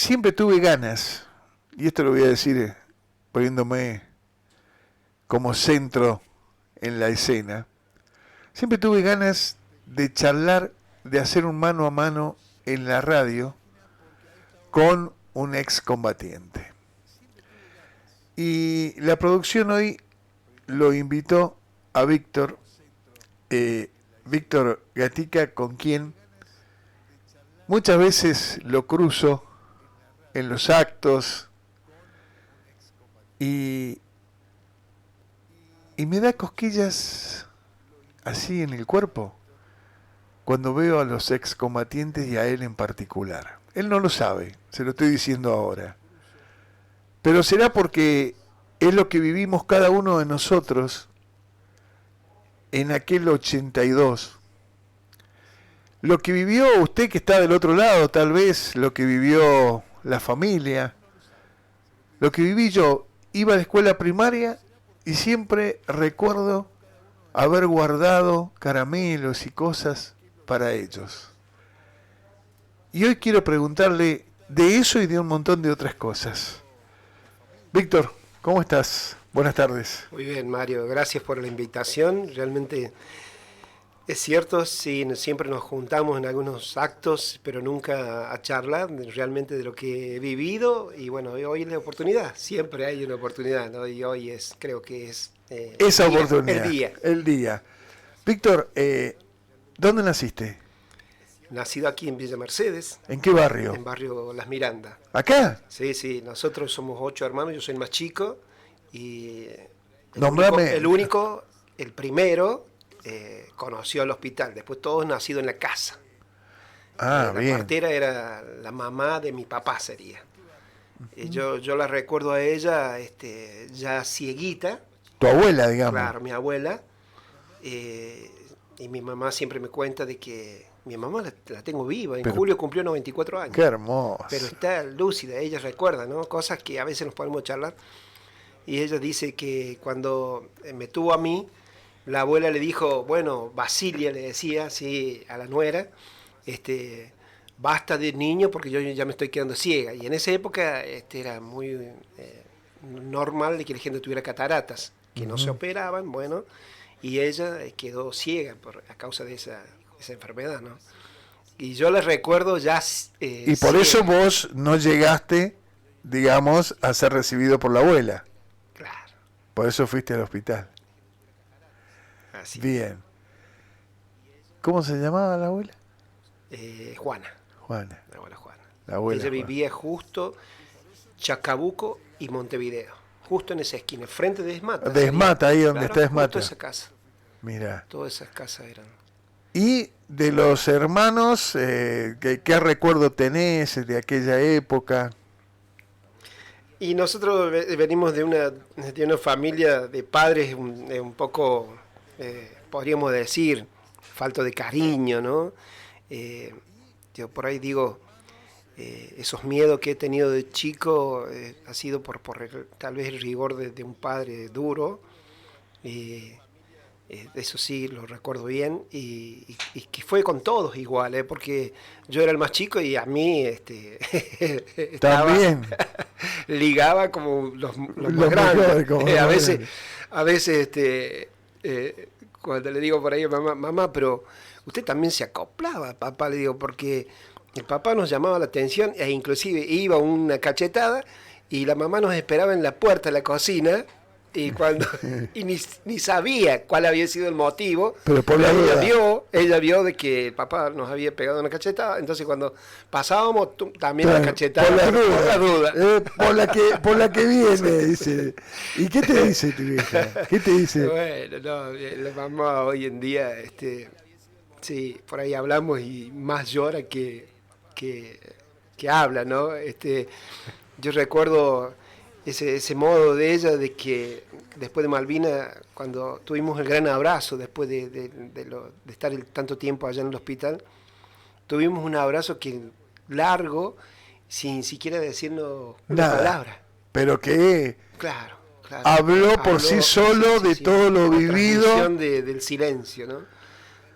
siempre tuve ganas, y esto lo voy a decir poniéndome como centro en la escena, siempre tuve ganas de charlar, de hacer un mano a mano en la radio con un excombatiente. Y la producción hoy lo invitó a Víctor, Víctor Gatica, con quien muchas veces lo cruzo en los actos y me da cosquillas así en el cuerpo cuando veo a los excombatientes y a él en particular. Él no lo sabe, se lo estoy diciendo ahora. Pero será porque es lo que vivimos cada uno de nosotros en aquel 82. Lo que vivió usted que está del otro lado, tal vez, lo que vivió la familia, lo que viví yo. Iba a la escuela primaria y siempre recuerdo haber guardado caramelos y cosas para ellos. Y hoy quiero preguntarle de eso y de un montón de otras cosas. Víctor, ¿cómo estás? Buenas tardes. Muy bien, Mario, gracias por la invitación. Realmente es cierto, sí, siempre nos juntamos en algunos actos, pero nunca a charlar realmente de lo que he vivido. Y bueno, hoy es la oportunidad, siempre hay una oportunidad, ¿no? Y hoy creo que es esa oportunidad. El día. Víctor, ¿dónde naciste? Nacido aquí en Villa Mercedes. ¿En qué barrio? En barrio Las Mirandas. ¿Acá? Sí, nosotros somos 8 hermanos, yo soy el más chico. Y el primero, conoció al hospital. Después todos nacidos en la casa. La bien. Partera era la mamá de mi papá, sería. Yo la recuerdo a ella ya cieguita. ¿Tu abuela, digamos? Claro, mi abuela. Y mi mamá siempre me cuenta de que mi mamá la tengo viva. En julio cumplió 94 años. ¡Qué hermoso! Pero está lúcida, ella recuerda, ¿no? Cosas que a veces nos podemos charlar. Y ella dice que cuando me tuvo a mí, la abuela le dijo, bueno, Basilia le decía, sí, a la nuera, basta de niño porque yo ya me estoy quedando ciega. Y en esa época era muy normal de que la gente tuviera cataratas, que no se operaban, bueno, y ella quedó ciega a causa de esa enfermedad, ¿no? Y yo la recuerdo ya y por eso vos no llegaste, digamos, a ser recibido por la abuela. Claro. Por eso fuiste al hospital. Así. Bien. ¿Cómo se llamaba la abuela? Juana. La abuela Juana. Ella vivía justo Chacabuco y Montevideo. Justo en esa esquina, frente de Esmata. De Esmata, ahí donde está Esmata. Toda esa casa. Mira. Todas esas casas eran. Y de los hermanos, ¿qué recuerdo tenés de aquella época? Y nosotros venimos de una familia de padres un poco, podríamos decir, falto de cariño, ¿no? Yo por ahí digo, esos miedos que he tenido de chico ha sido por tal vez el rigor de un padre duro. Eso sí, lo recuerdo bien, y que fue con todos igual, porque yo era el más chico y a mí también ligaba como los más grandes. A veces cuando le digo por ahí a mamá, pero usted también se acoplaba, papá, le digo, porque el papá nos llamaba la atención e inclusive iba una cachetada y la mamá nos esperaba en la puerta de la cocina. Y ni sabía cuál había sido el motivo, pero ella vio de que el papá nos había pegado una cachetada, entonces cuando pasábamos también la cachetada por la duda. Por la que viene, dice. ¿Y qué te dice tu vieja? ¿Qué te dice? Bueno, no, la mamá hoy en día, sí, por ahí hablamos y más llora que habla, ¿no? Yo recuerdo ese modo de ella de que después de Malvinas, cuando tuvimos el gran abrazo después de estar tanto tiempo allá en el hospital, tuvimos un abrazo largo, sin siquiera decirnos una palabra. Pero que claro, habló por sí solo de todo lo vivido. Del silencio, ¿no?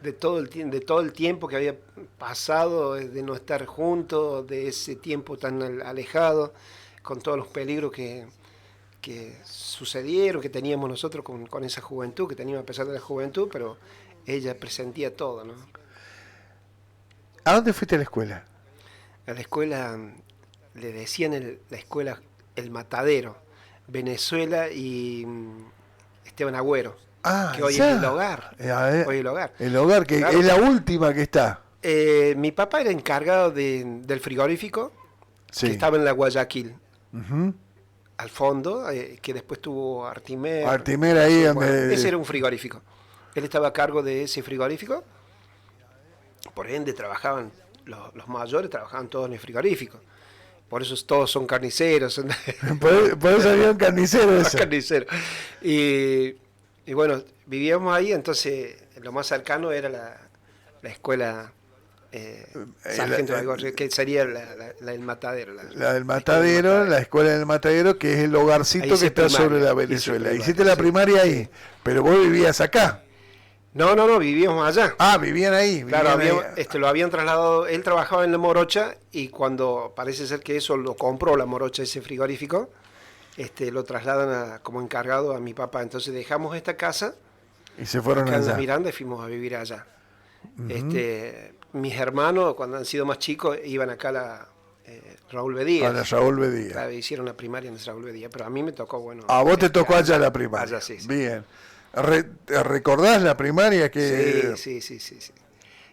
de todo el tiempo que había pasado, de no estar juntos, de ese tiempo tan alejado, con todos los peligros que sucedieron, que teníamos nosotros con esa juventud, que teníamos a pesar de la juventud, pero ella presentía todo, ¿no? ¿A dónde fuiste a la escuela? A la escuela, le decían la escuela El Matadero, Venezuela y Esteban Agüero, que hoy ya. es el hogar. Hoy el hogar. El hogar, que Claro. es la última que está. Mi papá era encargado del frigorífico, Sí. que estaba en la Guayaquil, Ujú. al fondo, que después tuvo Artimer. Artimer ahí Bueno, donde... ese era un frigorífico. Él estaba a cargo de ese frigorífico, por ende trabajaban, los mayores trabajaban todos en el frigorífico. Por eso todos son carniceros. Son por eso había un carnicero eso. carniceros. Y bueno, vivíamos ahí, entonces lo más cercano era la escuela Sargento de Algorri, que sería la del Matadero. La del Matadero, la escuela del Matadero, que es el hogarcito que está sobre la Venezuela. Hiciste la primaria ahí, pero vos vivías acá. No, vivíamos allá. Ah, vivían ahí. Claro, vivían ahí. lo habían trasladado, él trabajaba en la Morocha y cuando parece ser que eso lo compró la Morocha, ese frigorífico, lo trasladan como encargado a mi papá. Entonces dejamos esta casa Y se fueron acá en allá. la Miranda y fuimos a vivir allá. Ujú. Mis hermanos, cuando han sido más chicos, iban acá a la Raúl Bedía. A la Raúl Bedía. Claro, hicieron la primaria en Raúl Bedía, pero a mí me tocó, bueno. A vos te tocó allá la primaria. Allá, sí. Bien. ¿Recordás la primaria que... Sí.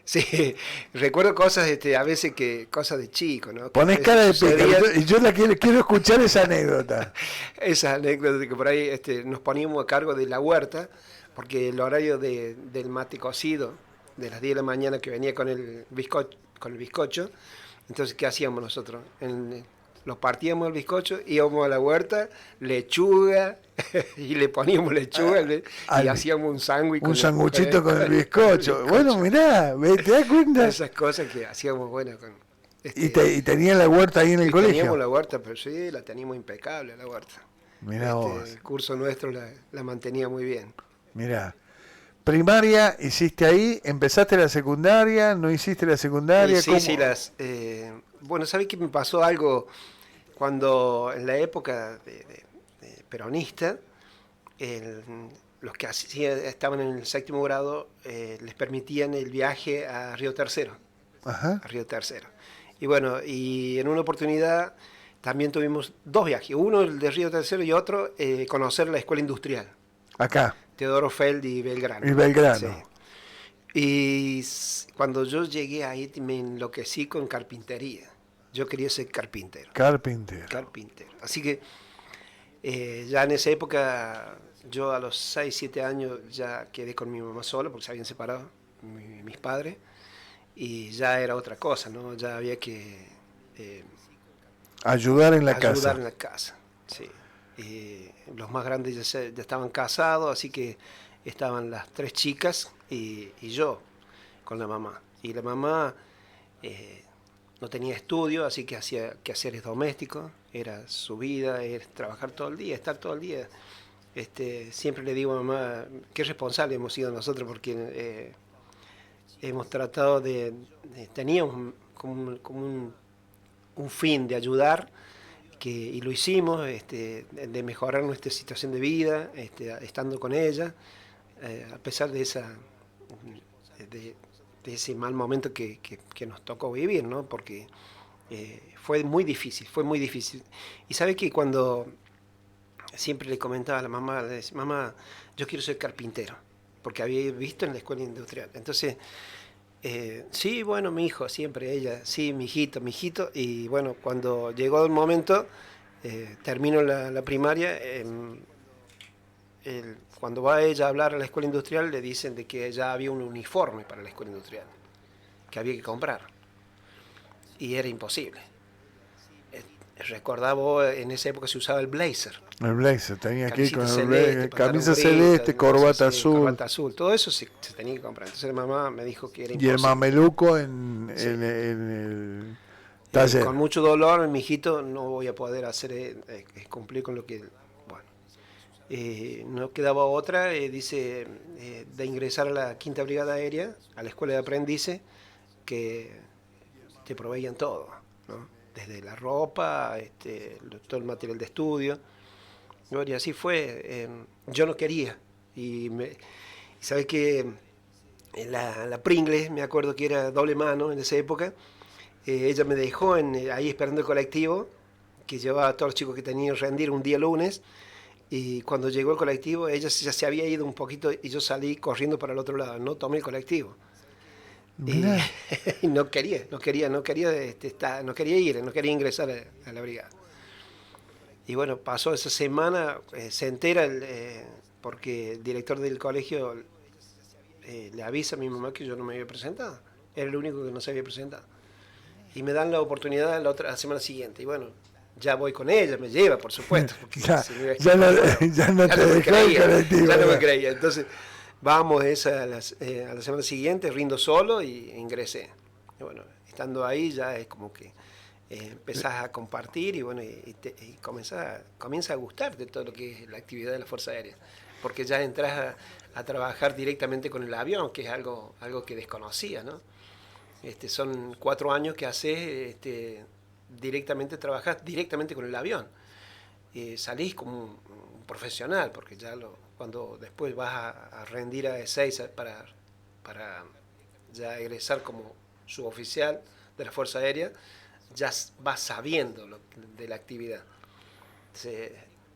Sí, recuerdo cosas, a veces cosas de chico, ¿no? Ponés Que cara de sucedían. pica. Y yo quiero escuchar esa anécdota. Esa anécdota de que por ahí nos poníamos a cargo de la huerta, porque el horario del mate cocido, de las 10 de la mañana que venía con el bizcocho, entonces, ¿qué hacíamos nosotros? Los partíamos el bizcocho, íbamos a la huerta, lechuga, y le poníamos lechuga, y hacíamos un sándwich. Un sanguchito con el bizcocho. Bueno, mirá, ¿te das cuenta? Esas cosas que hacíamos, bueno, con... ¿Y tenían la huerta ahí en el colegio? Teníamos la huerta, pero sí, la teníamos impecable, la huerta. Mirá vos. El curso nuestro la mantenía muy bien. Mirá. Primaria hiciste ahí, empezaste la secundaria, no hiciste la secundaria. Sí, bueno, ¿sabés qué me pasó algo cuando en la época de peronista, los que estaban en el séptimo grado les permitían el viaje a Río Tercero. Ajá. A Río Tercero. Y bueno, y en una oportunidad también tuvimos dos viajes, uno el de Río Tercero y otro conocer la escuela industrial. Acá. Teodoro Feld y Belgrano. Y Belgrano. Sí. Y cuando yo llegué ahí me enloquecí con carpintería. Yo quería ser carpintero. Carpintero. Así que ya en esa época, yo a los 6, 7 años ya quedé con mi mamá sola porque se habían separado mis padres. Y ya era otra cosa, ¿no? Ya había que ayudar en la casa. Ayudar en la casa, sí. Los más grandes ya estaban casados, así que estaban las 3 chicas y yo con la mamá. Y la mamá no tenía estudio, así que hacía quehaceres domésticos, era su vida, era trabajar todo el día, estar todo el día. Siempre le digo a mamá, qué responsable hemos sido nosotros, porque hemos tratado teníamos como un fin de ayudar, y lo hicimos, de mejorar nuestra situación de vida, estando con ella, a pesar de ese mal momento que nos tocó vivir, ¿no? Porque fue muy difícil. Y sabe que cuando siempre le comentaba a la mamá, le decía, mamá, yo quiero ser carpintero, porque había visto en la escuela industrial. Entonces, sí, bueno, mi hijo, siempre ella, sí, mi hijito, y bueno, cuando llegó el momento, terminó la primaria, cuando va ella a hablar a la escuela industrial, le dicen de que ya había un uniforme para la escuela industrial, que había que comprar, y era imposible. Recordaba, en esa época se usaba el blazer. El blazer, tenía que ir con el blazer, camisa celeste, corbata azul. Corbata azul, todo eso se tenía que comprar. Entonces la mamá me dijo que era imposible. Y el mameluco en el taller. Con mucho dolor, mi hijito, no voy a poder cumplir con lo que... Bueno. no quedaba otra, dice, de ingresar a la Quinta Brigada Aérea, a la Escuela de Aprendices, que te proveían todo, ¿no? Desde la ropa, todo el material de estudio. Bueno, y así fue. Yo no quería. Y sabes que la Pringles, me acuerdo que era doble mano en esa época, ella me dejó ahí esperando el colectivo, que llevaba a todos los chicos que tenían que rendir un día lunes. Y cuando llegó el colectivo, ella ya se había ido un poquito y yo salí corriendo para el otro lado. No tomé el colectivo. Y, Mirá. y no quería no quería ir, no quería ingresar a la brigada. Y bueno, pasó esa semana, se entera porque el director del colegio le avisa a mi mamá que yo no me había presentado. Era el único que no se había presentado. Y me dan la oportunidad la semana siguiente. Y bueno, ya voy con ella, me lleva, por supuesto. Ya, si me ya, no, bueno, ya no te dejó el colectivo. ya no me creía. Entonces, vamos a la semana siguiente, rindo solo y ingresé. Y bueno, estando ahí ya es como que empezás a compartir y bueno, y comienza a gustarte todo lo que es la actividad de la Fuerza Aérea. Porque ya entras a trabajar directamente con el avión, que es algo que desconocía, ¿no? Son 4 años que haces directamente, trabajás directamente con el avión. Salís como un profesional, porque ya cuando después vas a rendir a E6 para ya egresar como suboficial de la Fuerza Aérea, ya vas sabiendo de la actividad.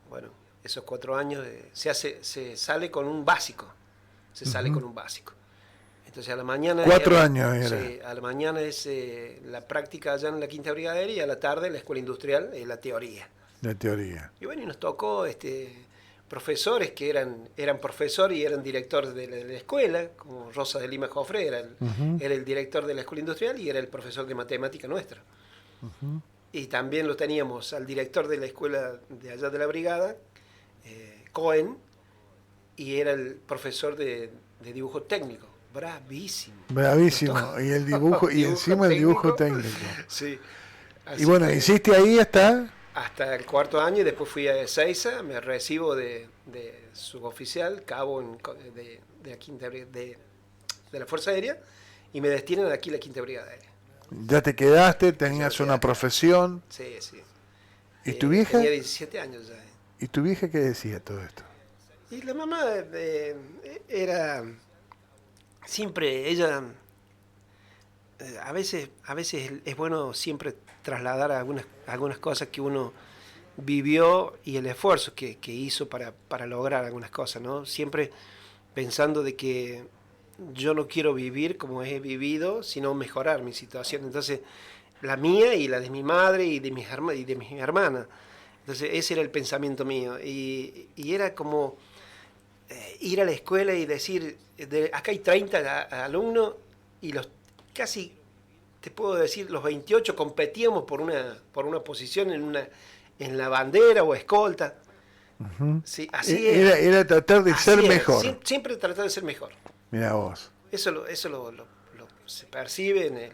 Bueno, esos 4 años se sale con un básico. Sale con un básico. Entonces a la mañana 4 años era. Sí, a la mañana es la práctica allá en la Quinta Brigada Aérea y a la tarde en la Escuela Industrial la teoría. La teoría. Y bueno, y nos tocó profesores que eran profesores y eran directores de la escuela, como Rosa de Lima Jofre, era el director de la Escuela Industrial y era el profesor de matemática nuestro. Y también lo teníamos al director de la escuela de allá de la brigada, Cohen, y era el profesor de dibujo técnico. Bravísimo. Bravísimo. Y el dibujo, y encima el dibujo técnico. Sí. Y bueno, hiciste ahí hasta el 4.º año y después fui a Ezeiza, me recibo de suboficial, cabo de la Quinta de la Fuerza Aérea, y me destinan aquí a la Quinta Brigada Aérea. Ya te quedaste, tenías una profesión. Sí, sí. ¿Y tu vieja? Tenía 17 años ya. ¿Y tu vieja qué decía todo esto? Y la mamá era siempre, ella, a veces es bueno siempre trasladar algunas cosas que uno vivió y el esfuerzo que hizo para lograr algunas cosas, ¿no? Siempre pensando de que yo no quiero vivir como he vivido, sino mejorar mi situación. Entonces, la mía y la de mi madre y de mis hermanas. Entonces, ese era el pensamiento mío. Y era como ir a la escuela y decir, acá hay 30 alumnos y casi, te puedo decir, los 28 competíamos por una posición en la bandera o escolta. Sí, así era tratar de ser mejor. Siempre tratar de ser mejor. Mirá vos. Eso se percibe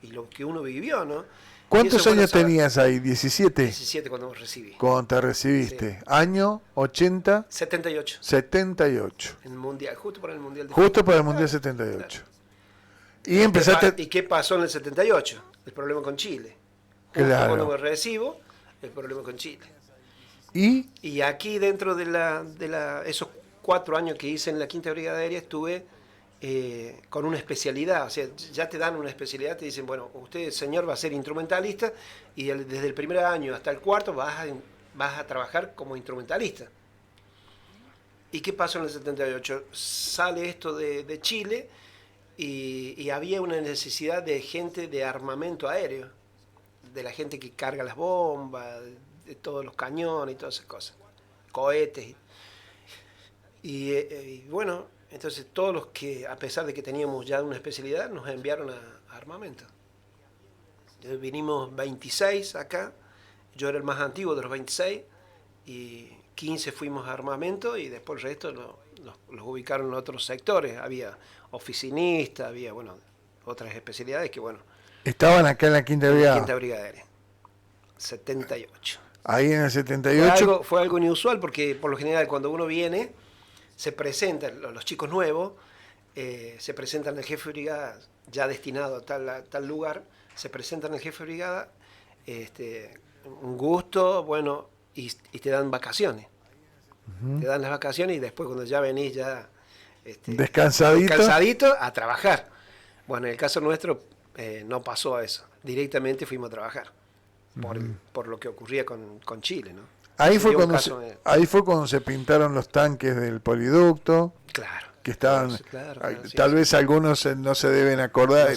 y lo que uno vivió, ¿no? ¿Cuántos años tenías ahí? ¿17? 17 cuando me recibí. Cuando te recibiste. Sí. ¿Año 80? 78. 78. En mundial, justo para el Mundial. Justo para el Mundial 78. Claro. Y empezaste... ¿Y qué pasó en el 78? El problema con Chile. Claro. Cuando me recibo, el problema con Chile. Y aquí dentro de esos 4 años que hice en la Quinta Brigada Aérea estuve con una especialidad, o sea, ya te dan una especialidad, te dicen, bueno, usted, señor, va a ser instrumentalista y desde el primer año hasta el 4.º vas a trabajar como instrumentalista. ¿Y qué pasó en el 78? Sale esto de Chile y había una necesidad de gente de armamento aéreo, de la gente que carga las bombas, de todos los cañones y todas esas cosas, cohetes. Y bueno, entonces todos los que, a pesar de que teníamos ya una especialidad, nos enviaron a armamento. Entonces vinimos 26 acá, yo era el más antiguo de los 26, y 15 fuimos a armamento y después el resto los ubicaron en otros sectores. Había oficinistas, había, bueno, otras especialidades que, bueno. Estaban acá en la Quinta Brigada. Quinta Brigada Aérea, 78. Ahí en el 78. Fue algo inusual porque por lo general cuando uno viene, se presentan los chicos nuevos, se presentan al jefe de brigada ya destinado a tal lugar, se presentan al jefe de brigada, un gusto, bueno, y te dan vacaciones. Te dan las vacaciones y después cuando ya venís ya descansadito a trabajar. Bueno, en el caso nuestro no pasó eso. Directamente fuimos a trabajar por lo que ocurría con Chile, ¿no? Ahí fue cuando se pintaron los tanques del poliducto. Claro. Que estaban, Claro, tal vez algunos no se deben acordar,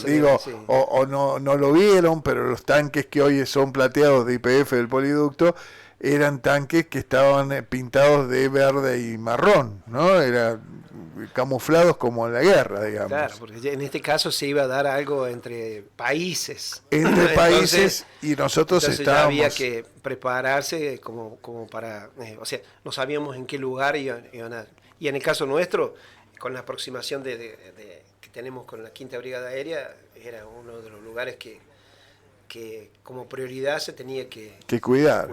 o no lo vieron, pero los tanques que hoy son plateados de YPF del poliducto eran tanques que estaban pintados de verde y marrón, ¿no? Eran camuflados como en la guerra, digamos. Claro, porque en este caso se iba a dar algo entre países. Entre países, y nosotros estábamos... Ya había que prepararse como para... o sea, no sabíamos en qué lugar iban a... Y en el caso nuestro, con la aproximación que tenemos con la Quinta Brigada Aérea, era uno de los lugares que como prioridad se tenía que cuidar.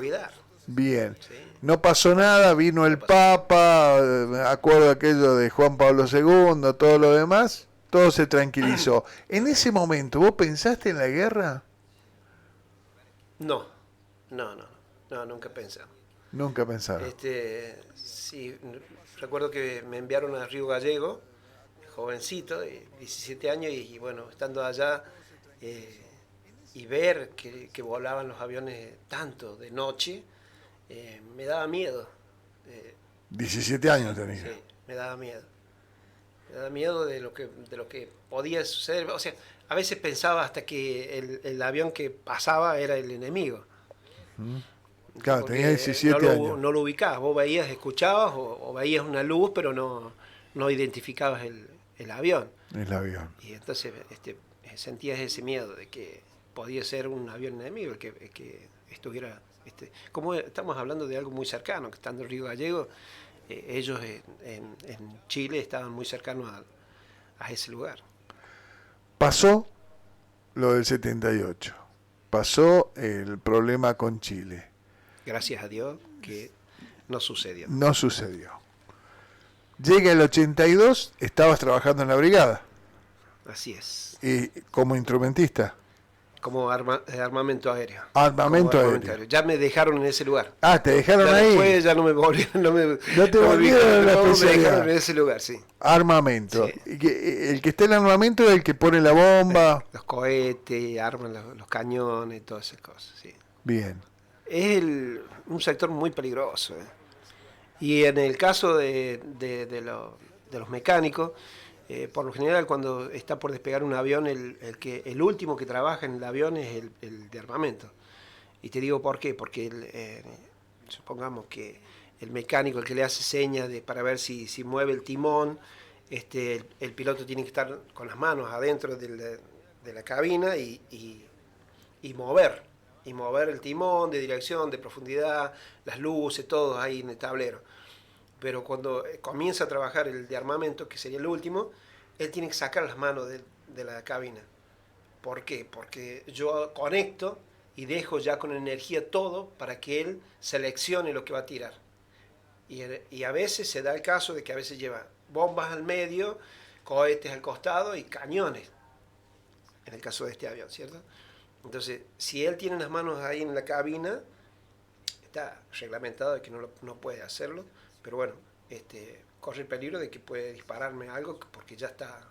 Bien. Sí. No pasó nada, vino el Papa, acuerdo aquello de Juan Pablo II, todo lo demás, todo se tranquilizó. En ese momento, ¿vos pensaste en la guerra? No, nunca pensé. Nunca pensaron. Sí, recuerdo que me enviaron a Río Gallego, jovencito, de 17 años, y bueno, estando allá y ver que volaban los aviones tanto de noche, me daba miedo. 17 años tenía. Sí, me daba miedo. Me daba miedo de lo que podía suceder. O sea, a veces pensaba hasta que el avión que pasaba era el enemigo. Claro, tenía 17 años. No lo ubicabas, vos veías, escuchabas o veías una luz, pero no identificabas el avión. El avión. Y entonces sentías ese miedo de que podía ser un avión enemigo el que estuviera... como estamos hablando de algo muy cercano, que estando en Río Gallego, ellos en Chile estaban muy cercanos a ese lugar. Pasó lo del 78, pasó el problema con Chile. Gracias a Dios que no sucedió. No sucedió. Llega el 82, estabas trabajando en la brigada. Así es. Y como instrumentista. Como armamento aéreo. Armamento aéreo. Ya me dejaron en ese lugar. Ah, te dejaron ahí. Después ya no me volvieron. No te volvieron me dejaron en ese lugar, sí. Armamento. Sí. El que está en armamento es el que pone la bomba. Los cohetes, arman los cañones, todas esas cosas, sí. Bien. Es un sector muy peligroso. Y en el caso de los mecánicos, por lo general cuando está por despegar un avión, el último que trabaja en el avión es el de armamento. Y te digo por qué, porque supongamos que el mecánico, el que le hace señas para ver si mueve el timón, el piloto tiene que estar con las manos adentro de la cabina y mover el timón de dirección, de profundidad, las luces, todo ahí en el tablero. Pero cuando comienza a trabajar el de armamento, que sería el último, él tiene que sacar las manos de la cabina. ¿Por qué? Porque yo conecto y dejo ya con energía todo para que él seleccione lo que va a tirar. Y a veces se da el caso de que a veces lleva bombas al medio, cohetes al costado y cañones, en el caso de este avión, ¿cierto? Entonces, si él tiene las manos ahí en la cabina, está reglamentado de que no puede hacerlo, pero bueno, corre el peligro de que puede dispararme algo porque ya está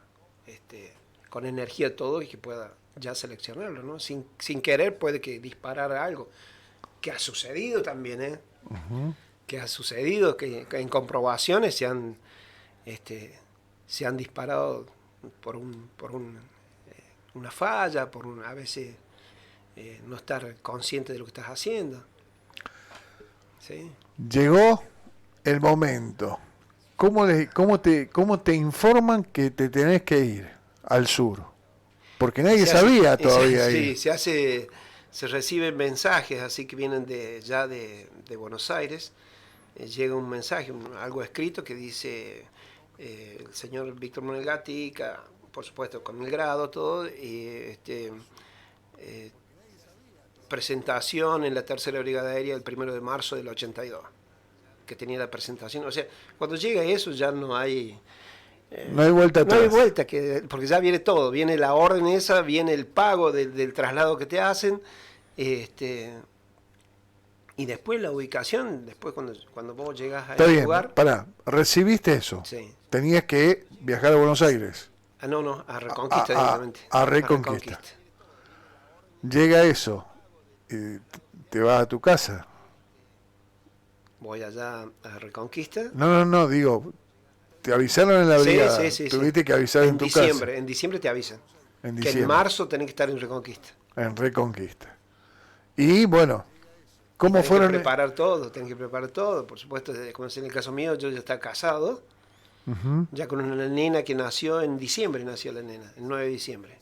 con energía todo y que pueda ya seleccionarlo, ¿no? Sin querer puede que disparara algo, que ha sucedido también, Uh-huh. Que ha sucedido, que en comprobaciones se han disparado por una falla, a veces no estar consciente de lo que estás haciendo. ¿Sí? Llegó el momento. ¿Cómo te informan que te tenés que ir al sur? Porque nadie sabía todavía ahí. Sí, se reciben mensajes así que vienen de Buenos Aires. Llega un mensaje, algo escrito que dice el señor Víctor Manuel Gatica, por supuesto con el grado, todo, y presentación en la tercera brigada aérea el 1 de marzo del 82, que tenía la presentación. O sea, cuando llega eso ya no hay... No hay vuelta no hay atrás. vuelta, porque ya viene todo, viene la orden esa, viene el pago del traslado que te hacen, y después la ubicación, después cuando vos llegas a Está ese bien, lugar... pará, recibiste eso. Sí. Tenías que viajar a Buenos Aires. Ah, no, a Reconquista directamente. A Reconquista. Llega eso, y te vas a tu casa. Voy allá a Reconquista. No, digo, te avisaron en la brigada. Sí. Tuviste que avisar en tu diciembre, casa. En diciembre te avisan. En Que diciembre. en marzo tenés que estar en Reconquista. En Reconquista. Y bueno, ¿cómo Tenés fueron? Tenés que preparar todo. Por supuesto, como es en el caso mío, yo ya estaba casado, Ujú. ya con una nena que nació en diciembre, nació la nena, el 9 de diciembre.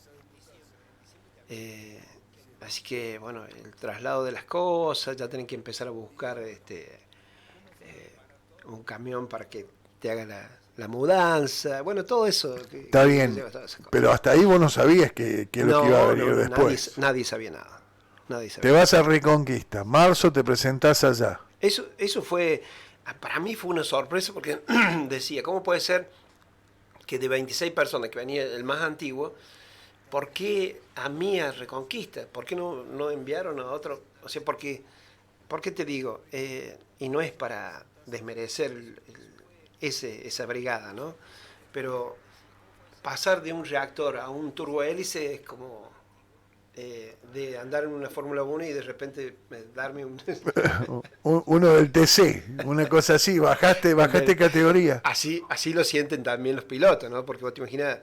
Así que, bueno, el traslado de las cosas, ya tenés que empezar a buscar un camión para que te haga la mudanza, bueno, todo eso. Está bien, pero hasta ahí vos no sabías que es lo que iba a venir después. Nadie sabía nada. Te vas a Reconquista, marzo te presentás allá. Eso fue, para mí fue una sorpresa porque decía, ¿cómo puede ser que de 26 personas que venía el más antiguo, ¿por qué a mí a Reconquista? ¿Por qué no enviaron a otro? O sea, ¿por qué te digo? Y no es para desmerecer esa brigada, ¿no? Pero pasar de un reactor a un turbohélice es como de andar en una Fórmula 1 y de repente darme un... Uno del TC, una cosa así, bajaste categoría. Así lo sienten también los pilotos, ¿no? Porque vos te imaginas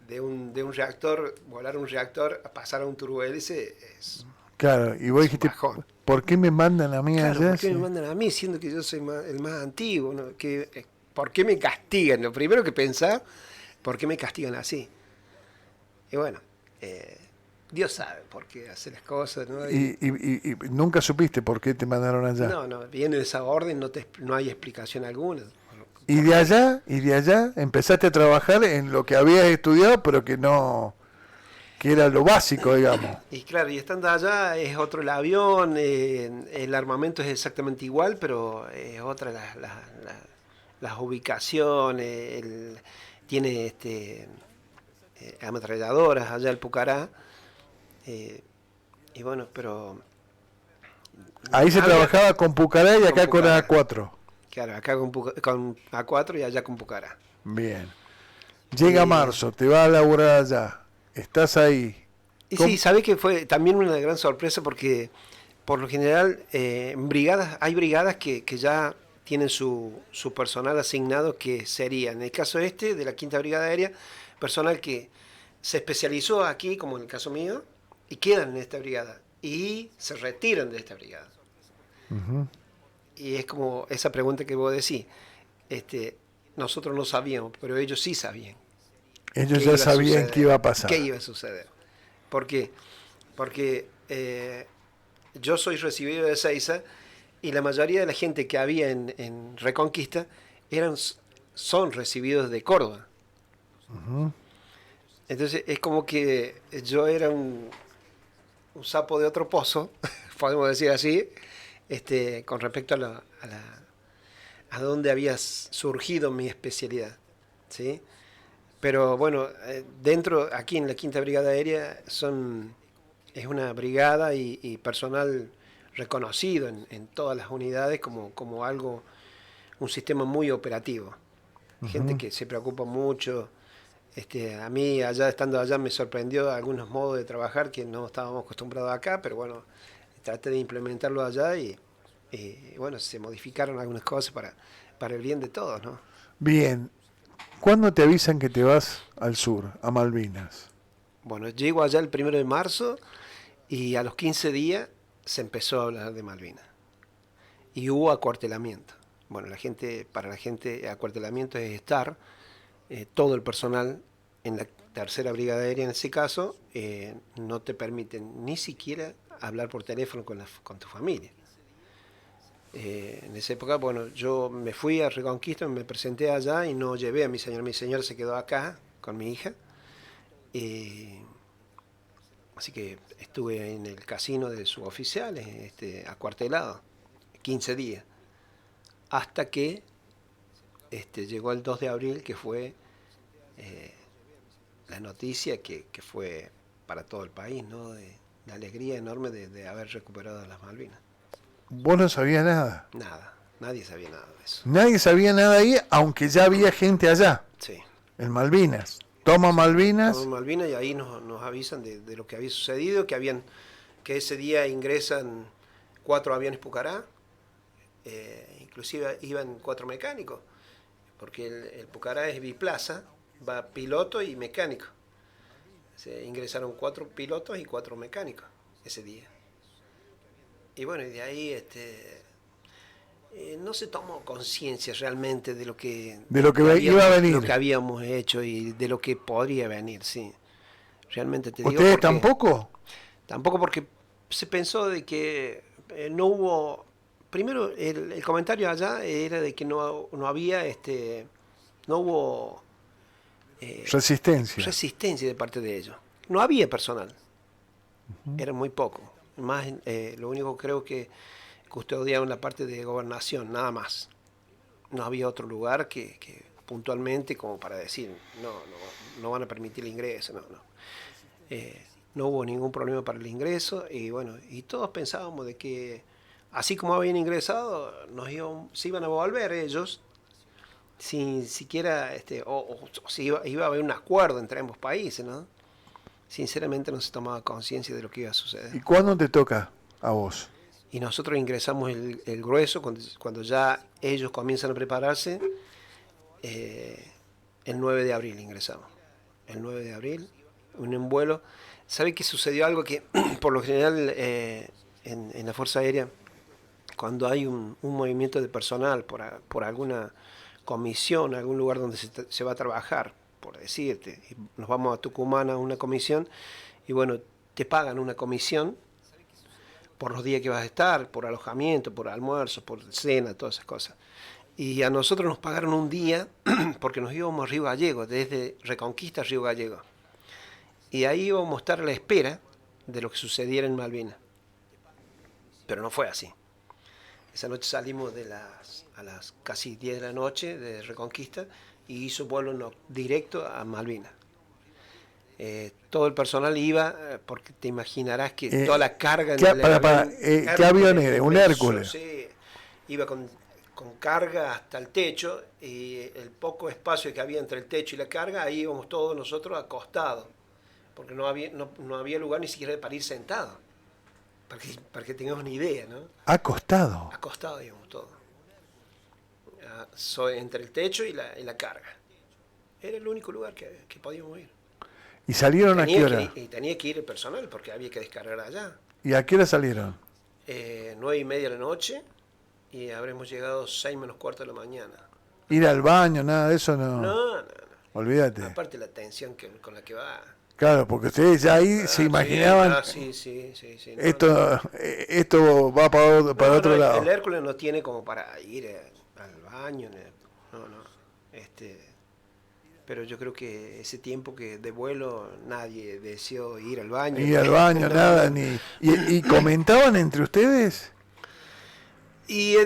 de un reactor, volar un reactor a pasar a un turbohélice es... Claro, y vos dijiste, ¿por qué me mandan a mí claro, allá? ¿por qué me mandan a mí siendo que yo soy el más antiguo? ¿No? ¿Por qué me castigan? Lo primero que pensaba, ¿por qué me castigan así? Y bueno, Dios sabe por qué hace las cosas, ¿no? Y nunca supiste por qué te mandaron allá. No, viene de esa orden, no hay explicación alguna. Y de allá empezaste a trabajar en lo que habías estudiado, pero que era lo básico, digamos. Y claro, y estando allá es otro el avión, el armamento es exactamente igual, pero es otra las ubicaciones, tiene ametralladoras allá el Pucará, y bueno, pero... Ahí se trabajaba con Pucará y acá con Pucará. A4. Claro, acá con A4 y allá con Pucará. Bien. Llega marzo, te vas a laburar allá, estás ahí. Y sí, sabe que fue también una gran sorpresa porque por lo general hay brigadas que ya tienen su personal asignado, que sería, en el caso de la Quinta Brigada Aérea, personal que se especializó aquí, como en el caso mío, y quedan en esta brigada y se retiran de esta brigada. Uh-huh. Y es como esa pregunta que vos decís, nosotros no sabíamos, pero ellos sí sabían. Ellos ya sabían qué iba a pasar. ¿Qué iba a suceder? ¿Por qué? Porque yo soy recibido de Ezeiza y la mayoría de la gente que había en Reconquista son recibidos de Córdoba. Uh-huh. Entonces es como que yo era un sapo de otro pozo, podemos decir así, con respecto a dónde había surgido mi especialidad, ¿sí? Pero bueno, aquí en la Quinta Brigada Aérea es una brigada y personal reconocido en todas las unidades como un sistema muy operativo. Uh-huh. Gente que se preocupa mucho. A mí, estando allá, me sorprendió algunos modos de trabajar que no estábamos acostumbrados acá, pero bueno, traté de implementarlo allá y bueno, se modificaron algunas cosas para el bien de todos, ¿no? Bien. ¿Cuándo te avisan que te vas al sur, a Malvinas? Bueno, llego allá el 1 de marzo y a los 15 días se empezó a hablar de Malvinas. Y hubo acuartelamiento. Bueno, para la gente, acuartelamiento es estar todo el personal en la tercera brigada aérea, en ese caso, no te permiten ni siquiera hablar por teléfono con tu familia. En esa época, bueno, yo me fui a Reconquista, me presenté allá y no llevé a mi señora se quedó acá con mi hija. Así que estuve en el casino de suboficiales, acuartelado, 15 días, hasta que llegó el 2 de abril, que fue eh, la noticia que fue para todo el país, ¿no? De la alegría enorme de haber recuperado las Malvinas. Vos no sabías nada. Nada, nadie sabía nada de eso. Nadie sabía nada ahí, aunque ya había gente allá, Sí. en Malvinas. Toma Sí, Malvinas. toman Malvinas y ahí nos avisan de lo que había sucedido, que ese día ingresan 4 aviones Pucará, inclusive iban 4 mecánicos, porque el Pucará es biplaza, va piloto y mecánico. Se ingresaron 4 pilotos y 4 mecánicos ese día. Y bueno, y de ahí no se tomó conciencia realmente de lo que, De lo que habíamos, iba a venir. lo que habíamos hecho y de lo que podría venir, sí. Realmente te digo ¿Ustedes porque tampoco? tampoco porque se pensó de que no hubo. Primero, el comentario allá era de que no había, no hubo Resistencia. resistencia de parte de ellos. No había personal, era muy poco. Más, lo único que creo que custodiaban la parte de gobernación, nada más. No había otro lugar que puntualmente como para decir, no van a permitir el ingreso, no. No hubo ningún problema para el ingreso y bueno, y todos pensábamos de que así como habían ingresado, se iban a volver ellos sin siquiera, o si iba a haber un acuerdo entre ambos países, ¿no? Sinceramente no se tomaba conciencia de lo que iba a suceder. ¿Y cuándo te toca a vos? Y nosotros ingresamos el grueso cuando ya ellos comienzan a prepararse, eh, el 9 de abril ingresamos. El 9 de abril, un vuelo. ¿Sabe que sucedió algo que por lo general en la Fuerza Aérea, cuando hay un movimiento de personal por alguna comisión, algún lugar donde se va a trabajar, por decirte, y nos vamos a Tucumán a una comisión, y bueno, te pagan una comisión por los días que vas a estar, por alojamiento, por almuerzo, por cena, todas esas cosas. Y a nosotros nos pagaron un día porque nos íbamos a Río Gallego, desde Reconquista a Río Gallego. Y ahí íbamos a estar a la espera de lo que sucediera en Malvinas. Pero no fue así. Esa noche salimos a las casi 10 de la noche de Reconquista y hizo vuelo directo a Malvinas. Todo el personal iba, porque te imaginarás que toda la carga en el avión, ¿qué avión era? ¿Un Hércules? Sí, iba con carga hasta el techo y el poco espacio que había entre el techo y la carga, ahí íbamos todos nosotros acostados, porque no había lugar ni siquiera para ir sentados, para que tengamos una idea, ¿no? Acostado. Acostados íbamos todos, entre el techo y la carga. Era el único lugar que podíamos ir. ¿Y salieron a qué hora? Y tenía que ir el personal porque había que descargar allá. ¿Y a qué hora salieron? 9:30 de la noche y habremos llegado 6 menos cuarto de la mañana. Ir al baño, nada de eso no. No. Olvídate. Aparte la tensión con la que va. Claro, porque ustedes ya ahí se imaginaban. Sí. Esto va para otro lado. El Hércules no tiene como para ir al baño. No. Pero yo creo que ese tiempo que de vuelo nadie deseó ir al baño. Ir al baño, nada, ni. ¿Y comentaban entre ustedes? Y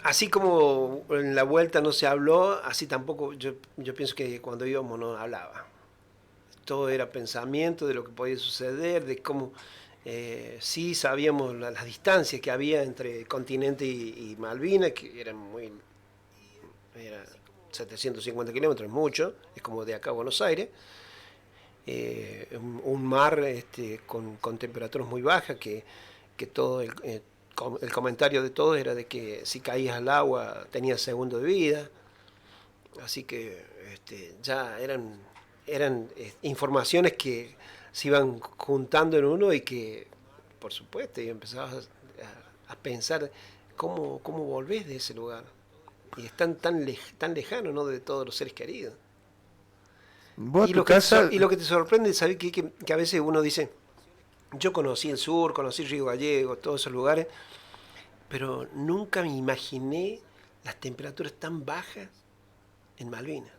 así como en la vuelta no se habló, así tampoco, yo pienso que cuando íbamos no hablaba. Todo era pensamiento de lo que podía suceder, de cómo sí sabíamos las distancias que había entre el continente y Malvinas, que eran era 750 kilómetros, es mucho, es como de acá a Buenos Aires. Un mar con temperaturas muy bajas, que todo el comentario de todos era de que si caías al agua tenías segundo de vida. Así que ya eran informaciones que se iban juntando en uno y que, por supuesto, y empezabas a pensar cómo volvés de ese lugar. Y están tan lejano, ¿no?, de todos los seres queridos. ¿Vos Y tu lo, casa? y lo que te sorprende, ¿sabes? Que a veces uno dice, yo conocí el sur, conocí Río Gallego, todos esos lugares, pero nunca me imaginé las temperaturas tan bajas en Malvinas.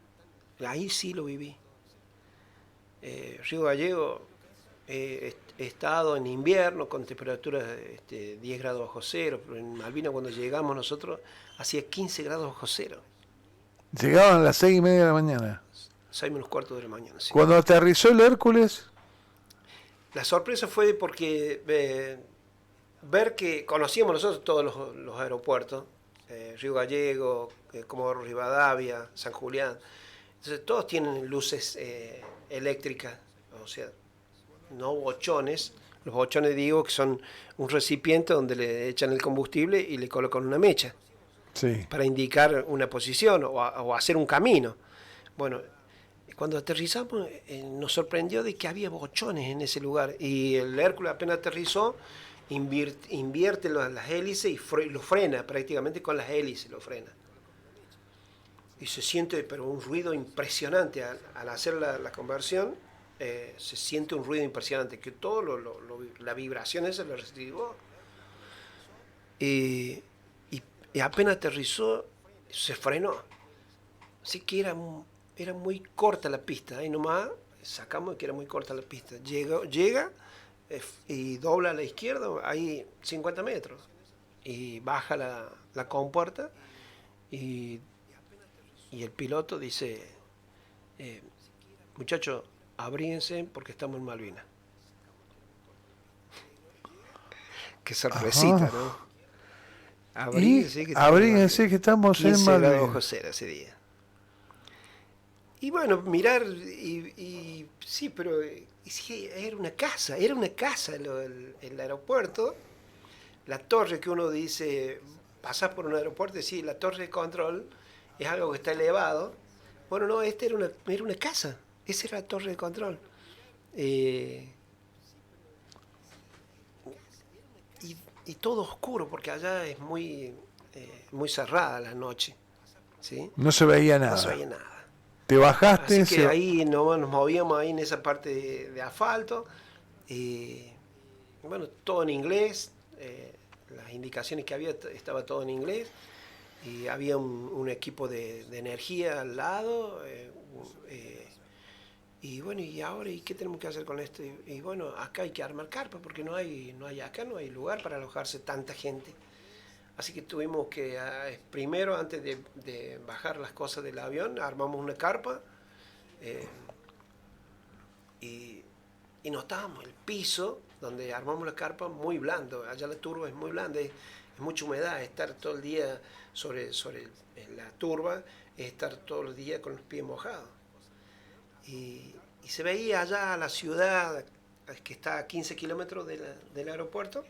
Ahí sí lo viví. Río Gallego, He estado en invierno con temperaturas 10 grados bajo cero, pero en Malvinas cuando llegamos nosotros hacía 15 grados bajo cero, Llegaban a las 6:30 de la mañana. 6 menos cuarto de la mañana. Sí. Cuando aterrizó el Hércules, La sorpresa fue porque ver que conocíamos nosotros todos los aeropuertos, Río Gallego, Comodoro Rivadavia, San Julián, entonces todos tienen luces eléctricas, o sea, no bochones. Los bochones digo que son un recipiente donde le echan el combustible y le colocan una mecha sí. para indicar una posición o hacer un camino. Bueno, cuando aterrizamos nos sorprendió de que había bochones en ese lugar y el Hércules apenas aterrizó invierte las hélices y lo frena prácticamente con las hélices, lo frena. Y se siente pero un ruido impresionante al hacer la conversión. Se siente un ruido impresionante, que todo la vibración esa lo recibió. Y apenas aterrizó, se frenó. Así que era muy corta la pista. Ahí nomás sacamos que era muy corta la pista. Llega y dobla a la izquierda, ahí 50 metros. Y baja la compuerta y el piloto dice, muchachos, abríense porque estamos en Malvinas. Qué sorpresita, Ajá. ¿no? Abríense Que estamos en 15 grados bajo Malvinas. cero ese día. Y bueno, mirar, y sí, pero sí, era una casa el aeropuerto. La torre que uno dice, pasás por un aeropuerto y sí, la torre de control es algo que está elevado. Bueno, no, era una casa, esa era la torre de control. Eh, y todo oscuro, porque allá es muy cerrada la noche, ¿sí? No se veía No se nada. veía nada. Te bajaste, Así que ahí nos movíamos ahí en esa parte de asfalto. Bueno, todo en inglés. Las indicaciones que había estaba todo en inglés. Y había un equipo de energía al lado. Y bueno, ¿y ahora y qué tenemos que hacer con esto? Y bueno, acá hay que armar carpa porque acá no hay lugar para alojarse tanta gente. Así que tuvimos que, primero, antes de bajar las cosas del avión, armamos una carpa y notábamos el piso donde armamos la carpa muy blando. Allá la turba es muy blanda, es mucha humedad. Estar todo el día sobre la turba es estar todos los días con los pies mojados. Y se veía allá la ciudad que está a 15 kilómetros del aeropuerto.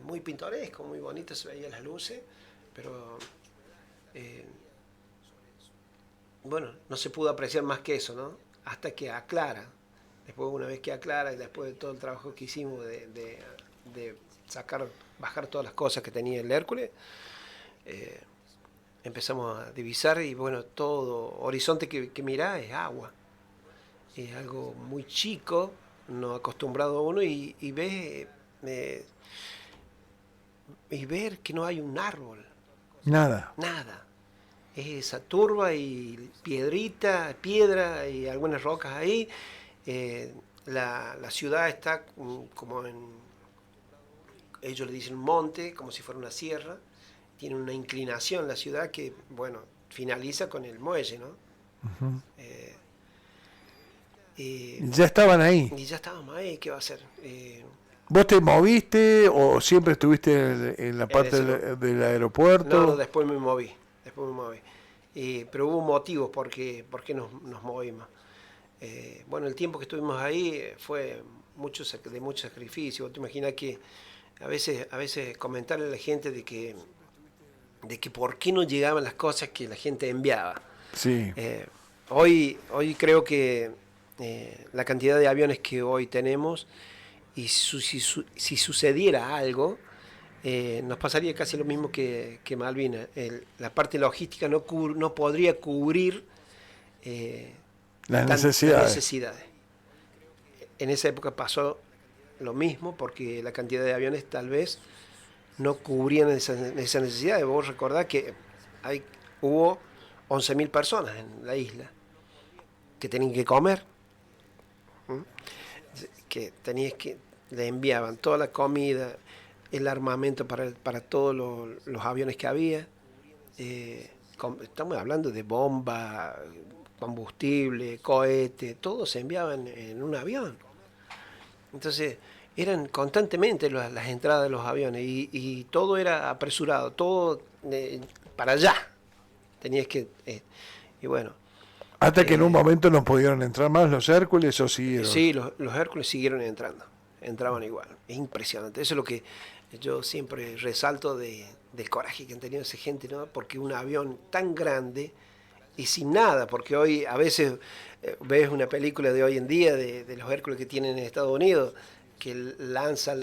Muy pintoresco, muy bonito, se veían las luces, pero bueno, no se pudo apreciar más que eso, ¿no? Hasta que aclara. Después, una vez que aclara y después de todo el trabajo que hicimos de bajar todas las cosas que tenía el Hércules, empezamos a divisar y bueno, todo horizonte que mirá es agua. Es algo muy chico, no acostumbrado a uno y ves... y ver que no hay un árbol. nada. Nada. Es esa turba y piedra y algunas rocas ahí. La ciudad está como ellos le dicen monte, como si fuera una sierra. Tiene una inclinación la ciudad que, bueno, finaliza con el muelle, ¿no? Uh-huh. Y Ya estaban ahí. ya estábamos ahí, ¿qué va a hacer? ¿Vos te moviste o siempre estuviste en la parte del aeropuerto? No, después me moví. Pero hubo motivos por qué nos movimos. Bueno, el tiempo que estuvimos ahí fue de mucho sacrificio. Vos te imaginas que a veces comentarle a la gente de que por qué no llegaban las cosas que la gente enviaba. Sí. Hoy creo que la cantidad de aviones que hoy tenemos, y si sucediera algo, nos pasaría casi lo mismo que Malvinas. La parte logística no podría cubrir las necesidades. En esa época pasó lo mismo porque la cantidad de aviones tal vez no cubrían esa necesidad. Vos recordás que hubo 11.000 personas en la isla que tenían que comer. que tenías que, le enviaban toda la comida, el armamento para todos los aviones que había. Estamos hablando de bomba, combustible, cohete, todo se enviaba en un avión. Entonces eran constantemente las entradas de los aviones y todo era apresurado, todo para allá. Tenías que... y bueno. Hasta que en un momento no pudieron entrar más los Hércules o siguieron. Sí, los Hércules siguieron entrando, entraban igual. Es impresionante. Eso es lo que yo siempre resalto del coraje que han tenido esa gente, ¿no? Porque un avión tan grande y sin nada, porque hoy a veces ves una película de hoy en día de los Hércules que tienen en Estados Unidos, que lanzan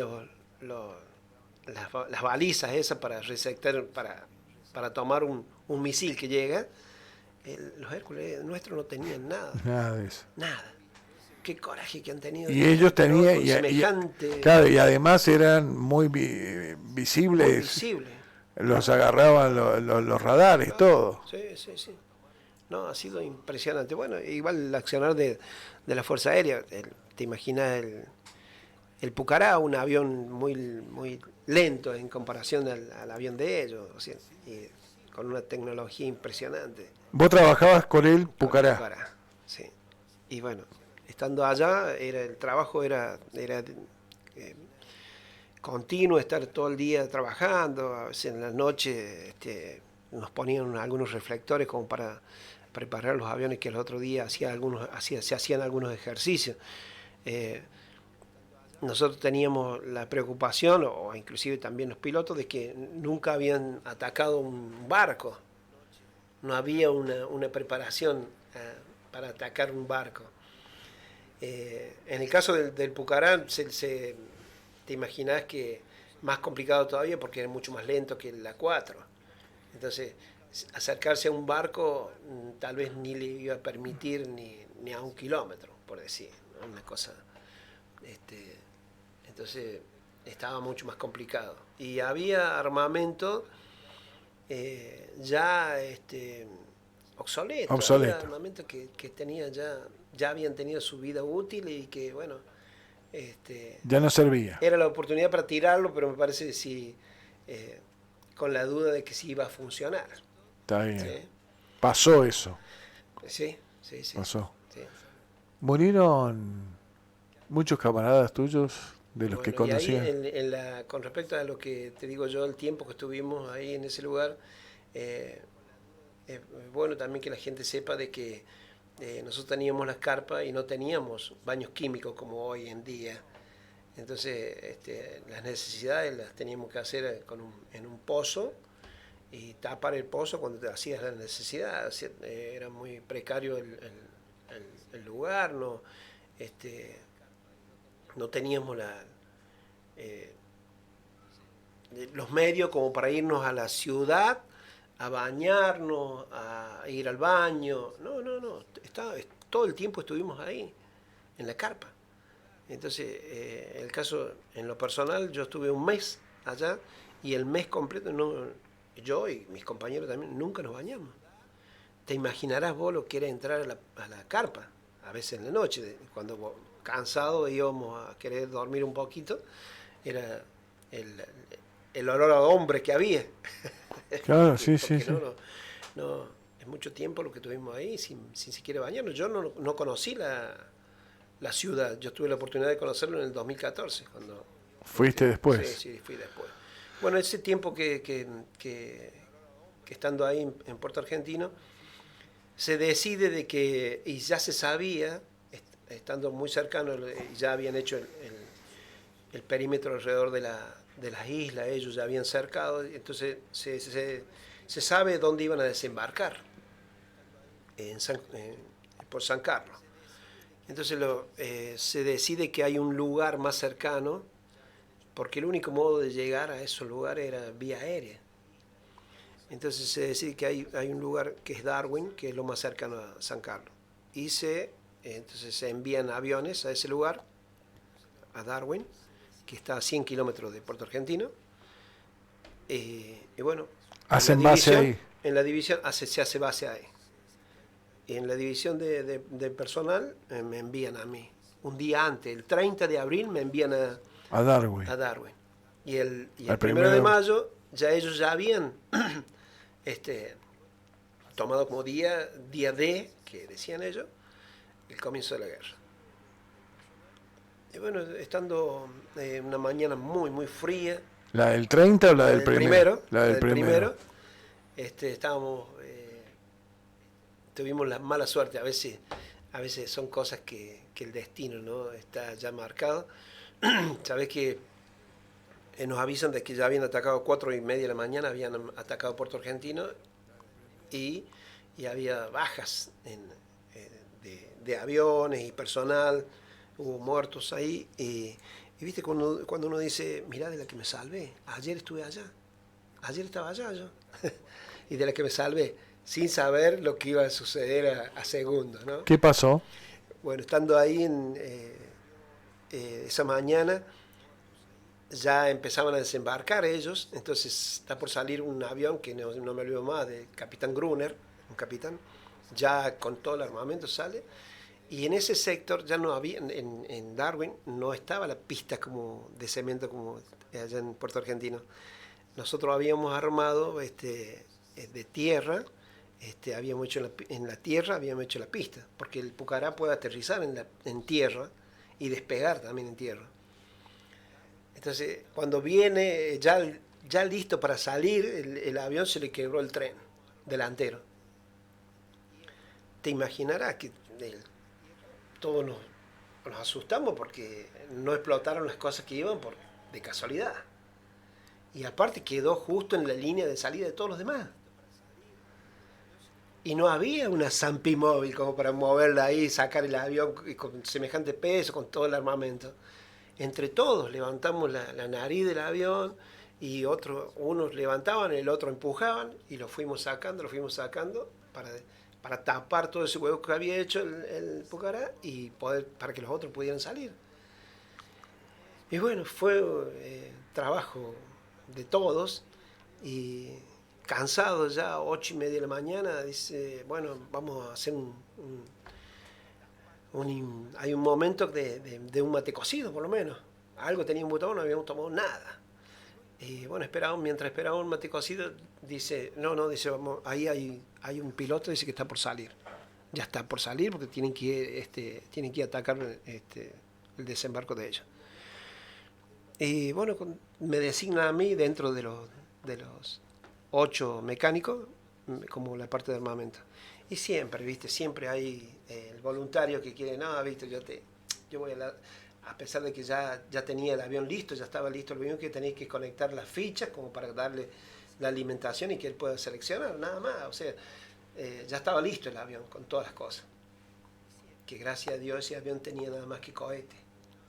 las balizas esas para resectar, para tomar un misil que llega. Los Hércules nuestros no tenían nada. Nada de eso. Nada. Qué coraje que han tenido. Y ellos tenían, semejante... claro, y además eran muy visibles. Muy visible. Los agarraban los radares, todo. Sí, sí, sí. No, ha sido impresionante. Bueno, igual el accionar de la Fuerza Aérea. Te imaginas el Pucará, un avión muy lento en comparación al avión de ellos. O sea, y con una tecnología impresionante. Vos trabajabas con el Pucará. Con el Pucará, sí. Y bueno, estando allá, el trabajo era continuo, estar todo el día trabajando. A veces en la noche nos ponían algunos reflectores como para preparar los aviones, que el otro día se hacían algunos ejercicios. Nosotros teníamos la preocupación, o inclusive también los pilotos, de que nunca habían atacado un barco. No había una preparación para atacar un barco. En el caso del Pucará, te imaginás que más complicado todavía porque era mucho más lento que el A4. Entonces, acercarse a un barco tal vez ni le iba a permitir ni a 1 kilómetro, por decir, ¿no? Una cosa... entonces estaba mucho más complicado. Y había armamento ya obsoleto. Había armamento que tenía ya habían tenido su vida útil y que, bueno... ya no servía. Era la oportunidad para tirarlo, pero me parece que sí, con la duda de que sí iba a funcionar. Está bien. ¿Sí? Pasó eso. Sí. Pasó. Sí. Murieron muchos camaradas tuyos de los que conocían. Y ahí, con respecto a lo que te digo yo, el tiempo que estuvimos ahí en ese lugar, es bueno también que la gente sepa de que nosotros teníamos las carpas y no teníamos baños químicos como hoy en día. Entonces las necesidades las teníamos que hacer en un pozo y tapar el pozo cuando te hacías la necesidad. Era muy precario el lugar, no teníamos los medios como para irnos a la ciudad a bañarnos, a ir al baño. No. Todo el tiempo estuvimos ahí, en la carpa. Entonces, el caso, en lo personal, yo estuve 1 mes allá y el mes completo, yo y mis compañeros también, nunca nos bañamos. Te imaginarás vos lo que era entrar a la carpa, a veces en la noche, cuando cansados íbamos a querer dormir un poquito, era el olor a hombre que había. Claro, sí. No, es mucho tiempo lo que tuvimos ahí sin siquiera bañarnos. Yo no conocí la ciudad. Yo tuve la oportunidad de conocerlo en el 2014. ¿Fuiste después? Sí, fui después. Bueno, ese tiempo que estando ahí en Puerto Argentino, se decide de que, y ya se sabía, estando muy cercano, ya habían hecho el perímetro alrededor de las islas, ellos ya habían cercado, entonces se sabe dónde iban a desembarcar, por San Carlos. Entonces se decide que hay un lugar más cercano, porque el único modo de llegar a esos lugares era vía aérea. Entonces se decide que hay un lugar que es Darwin, que es lo más cercano a San Carlos. Y entonces se envían aviones a ese lugar, a Darwin, que está a 100 kilómetros de Puerto Argentino. Y bueno, ¿hacen base ahí? En la división se hace base ahí. Y en la división de personal me envían a mí un día antes, el 30 de abril, me envían A Darwin. a Darwin. Y el Al 1 de primero. mayo ellos ya habían tomado como día D, que decían ellos, el comienzo de la guerra. Y bueno, estando una mañana muy, muy fría. ¿La del 30 o la del primero? La del primero. Estábamos, tuvimos la mala suerte, a veces son cosas que el destino, ¿no?, está ya marcado. Sabes que nos avisan de que ya habían atacado 4:30 de la mañana, habían atacado Puerto Argentino y había bajas de aviones y personal, hubo muertos ahí. Y viste, cuando uno dice, mirá, de la que me salvé, ayer estuve allá, ayer estaba allá yo, y de la que me salvé, sin saber lo que iba a suceder a segundos, ¿no? ¿Qué pasó? Bueno, estando ahí esa mañana, ya empezaban a desembarcar ellos, entonces está por salir un avión que no me olvido más, del capitán Gruner, un capitán, ya con todo el armamento sale, y en ese sector ya no había, en Darwin no estaba la pista como de cemento como allá en Puerto Argentino. Nosotros habíamos armado de tierra, habíamos hecho en la tierra, habíamos hecho la pista, porque el Pucará puede aterrizar en tierra y despegar también en tierra. Entonces, cuando viene ya listo para salir, el avión se le quebró el tren delantero. Te imaginarás que todos nos asustamos porque no explotaron las cosas que iban de casualidad. Y aparte quedó justo en la línea de salida de todos los demás. Y no había una Zampi móvil como para moverla ahí, sacar el avión con semejante peso, con todo el armamento. Entre todos levantamos la nariz del avión y unos levantaban, el otro empujaban y lo fuimos sacando para tapar todo ese hueco que había hecho el Pucará y para que los otros pudieran salir. Y bueno, fue trabajo de todos y cansado ya, 8:30 de la mañana, dice, bueno, vamos a hacer hay un momento de un mate cocido, por lo menos. Algo teníamos tomado, no habíamos tomado nada. Y bueno, mientras esperábamos un mate cocido, dice, dice, vamos, ahí hay un piloto, dice que está por salir. Ya está por salir porque tienen que ir a atacar el desembarco de ellos. Y bueno, me designa a mí dentro de los 8 mecánicos como la parte de armamento. Y siempre hay el voluntario que quiere, no, viste, yo voy a pesar de que ya tenía el avión listo, ya estaba listo el avión, que tenía que conectar las fichas como para darle la alimentación y que él pueda seleccionar, nada más. O sea, ya estaba listo el avión con todas las cosas. Que gracias a Dios ese avión tenía nada más que cohetes.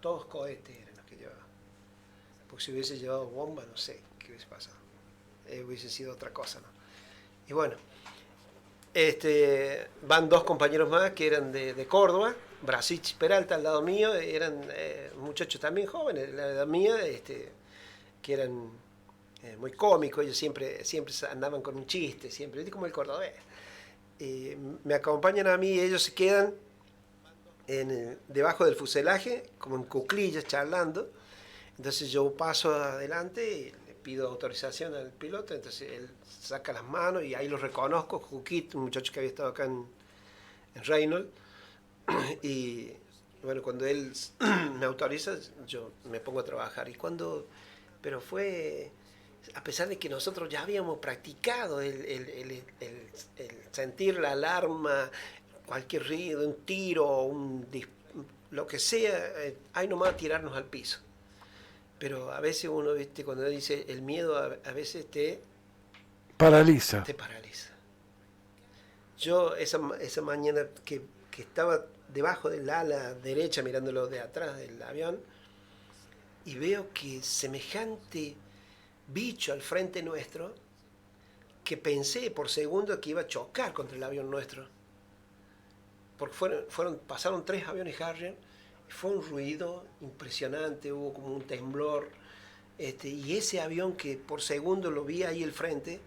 Todos cohetes eran los que llevaba. Porque si hubiese llevado bomba, no sé qué hubiese pasado. Hubiese sido otra cosa, ¿no? Y bueno, van 2 compañeros más que eran de Córdoba, Brasich Peralta al lado mío, eran muchachos también jóvenes, la edad mía, que eran muy cómicos, ellos siempre andaban con un chiste, siempre, como el cordobés. Me acompañan a mí y ellos se quedan debajo del fuselaje, como en cuclillas, charlando. Entonces yo paso adelante y le pido autorización al piloto, entonces él saca las manos y ahí lo reconozco, Juquito, un muchacho que había estado acá en Reynolds. Y bueno, cuando él me autoriza, yo me pongo a trabajar. Pero fue, a pesar de que nosotros ya habíamos practicado el sentir la alarma, cualquier ruido, un tiro, lo que sea, hay nomás tirarnos al piso. Pero a veces uno, ¿viste? Cuando dice el miedo, a veces te paraliza. Yo esa mañana que estaba debajo del ala derecha mirándolo de atrás del avión y veo que semejante bicho al frente nuestro, que pensé por segundo que iba a chocar contra el avión nuestro, porque pasaron 3 aviones Harrier y fue un ruido impresionante, hubo como un temblor, y ese avión que por segundo lo vi ahí al frente,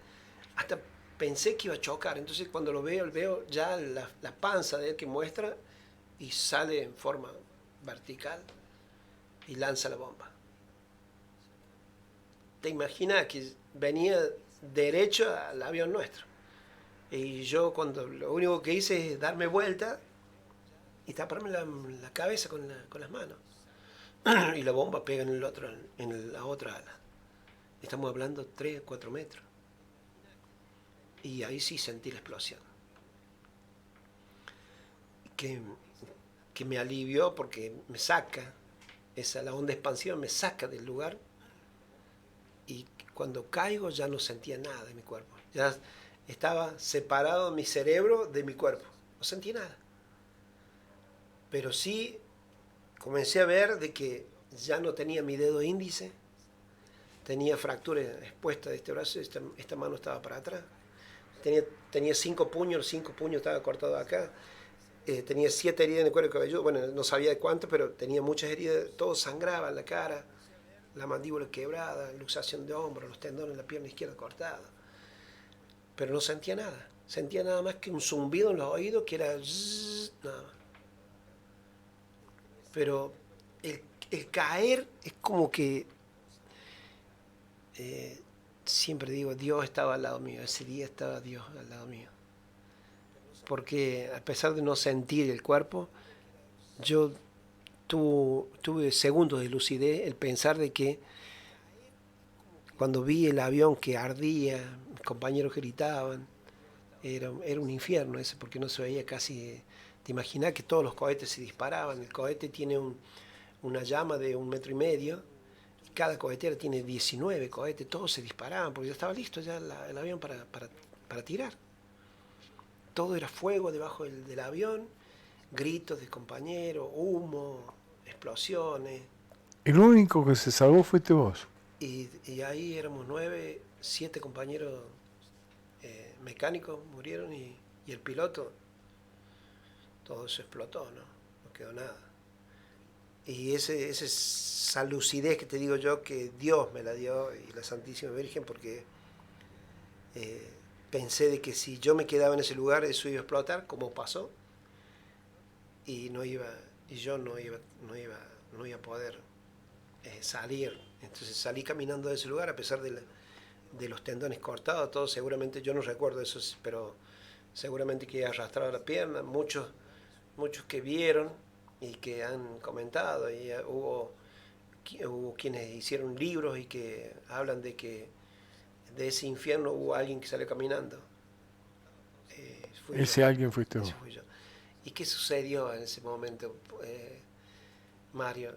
hasta pensé que iba a chocar. Entonces cuando lo veo ya la panza de él que muestra y sale en forma vertical y lanza la bomba. Te imaginas que venía derecho al avión nuestro. Y yo cuando lo único que hice es darme vuelta y taparme la cabeza con las manos. Y la bomba pega en la otra ala. Estamos hablando 3 o 4 metros. Y ahí sí sentí la explosión. Que me alivió porque me saca, la onda expansiva me saca del lugar. Y cuando caigo ya no sentía nada de mi cuerpo. Ya estaba separado mi cerebro de mi cuerpo. No sentía nada. Pero sí comencé a ver de que ya no tenía mi dedo índice, tenía fractura expuesta de este brazo, esta mano estaba para atrás, tenía 5 puños, los 5 puños estaban cortados acá, tenía 7 heridas en el cuero cabelludo, bueno, no sabía de cuánto, pero tenía muchas heridas, todo sangraba en la cara, la mandíbula quebrada, luxación de hombro, los tendones en la pierna izquierda cortada, pero no sentía nada más que un zumbido en los oídos que era zzz, nada más. Pero el caer es como que siempre digo, Dios estaba al lado mío, ese día estaba Dios al lado mío. Porque a pesar de no sentir el cuerpo, yo tuve segundos de lucidez, el pensar de que cuando vi el avión que ardía, mis compañeros gritaban, era un infierno ese, porque no se veía casi. Te imaginas que todos los cohetes se disparaban, el cohete tiene una llama de 1,5 metros, y cada cohetera tiene 19 cohetes, todos se disparaban, porque ya estaba listo ya el avión para tirar. Todo era fuego debajo del avión, gritos de compañeros, humo, explosiones. El único que se salvó fuiste vos. Y ahí éramos 9, 7 compañeros mecánicos murieron y el piloto, todo se explotó, no quedó nada. Y esa lucidez que te digo yo, que Dios me la dio y la Santísima Virgen, porque pensé de que si yo me quedaba en ese lugar, eso iba a explotar, como pasó, y yo no iba a poder salir. Entonces salí caminando de ese lugar a pesar de los tendones cortados, todo. Seguramente, yo no recuerdo eso, pero seguramente que he arrastrado la pierna. Muchos que vieron y que han comentado, y hubo quienes hicieron libros y que hablan de que de ese infierno hubo alguien que salió caminando. Ese alguien fuiste vos. Fui yo. ¿Y qué sucedió en ese momento, Mario?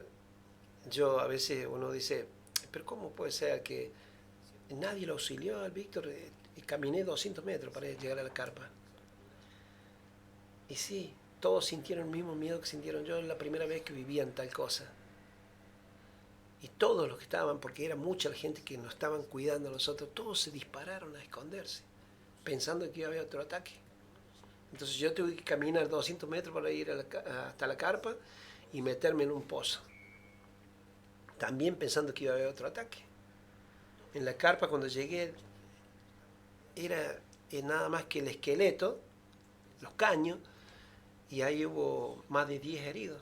Yo a veces uno dice, pero ¿cómo puede ser que nadie lo auxilió al Víctor? Y caminé 200 metros para llegar a la carpa. Y sí, todos sintieron el mismo miedo que sintieron yo la primera vez que vivían tal cosa. Y todos los que estaban, porque era mucha la gente que nos estaban cuidando a nosotros, todos se dispararon a esconderse, pensando que iba a haber otro ataque. Entonces yo tuve que caminar 200 metros para ir hasta la carpa y meterme en un pozo, también pensando que iba a haber otro ataque. En la carpa, cuando llegué, era nada más que el esqueleto, los caños, y ahí hubo más de 10 heridos.